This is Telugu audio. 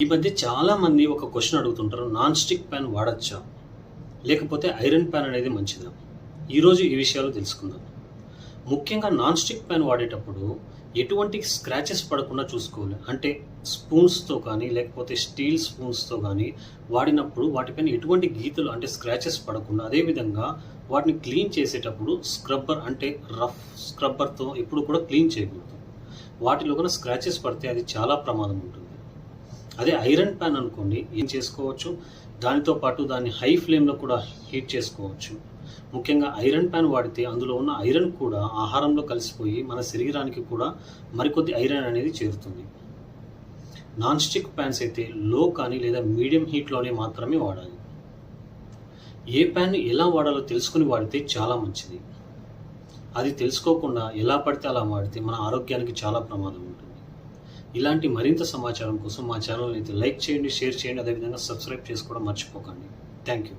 ఈ మధ్య చాలామంది ఒక క్వశ్చన్ అడుగుతుంటారు, నాన్ స్టిక్ ప్యాన్ వాడచ్చా, లేకపోతే ఐరన్ ప్యాన్ అనేది మంచిదా? ఈరోజు ఈ విషయాలు తెలుసుకుందాం. ముఖ్యంగా నాన్ స్టిక్ ప్యాన్ వాడేటప్పుడు ఎటువంటి స్క్రాచెస్ పడకుండా చూసుకోవాలి. అంటే స్పూన్స్తో కానీ లేకపోతే స్టీల్ స్పూన్స్తో కానీ వాడినప్పుడు వాటిపైన ఎటువంటి గీతలు అంటే స్క్రాచెస్ పడకుండా, అదేవిధంగా వాటిని క్లీన్ చేసేటప్పుడు స్క్రబ్బర్ అంటే రఫ్ స్క్రబ్బర్తో ఎప్పుడు కూడా క్లీన్ చేయకూడదు. వాటిలో కూడా స్క్రాచెస్ పడితే అది చాలా ప్రమాదం ఉంటుంది. అదే ఐరన్ ప్యాన్ అనుకోండి, ఏం చేసుకోవచ్చు, దానితో పాటు దాన్ని హై ఫ్లేమ్లో కూడా హీట్ చేసుకోవచ్చు. ముఖ్యంగా ఐరన్ ప్యాన్ వాడితే అందులో ఉన్న ఐరన్ కూడా ఆహారంలో కలిసిపోయి మన శరీరానికి కూడా మరికొద్ది ఐరన్ అనేది చేరుతుంది. నాన్ స్టిక్ ప్యాన్స్ అయితే లో కానీ లేదా మీడియం హీట్లోనే మాత్రమే వాడాలి. ఏ ప్యాన్ ఎలా వాడాలో తెలుసుకుని వాడితే చాలా మంచిది. అది తెలుసుకోకుండా ఎలా పడితే అలా వాడితే మన ఆరోగ్యానికి చాలా ప్రమాదం ఉంటుంది. ఇలాంటి మరింత సమాచారం కోసం మా ఛానల్ని అయితే లైక్ చేయండి, షేర్ చేయండి, అదేవిధంగా సబ్స్క్రైబ్ చేసుకోవడం మర్చిపోకండి. Thank you.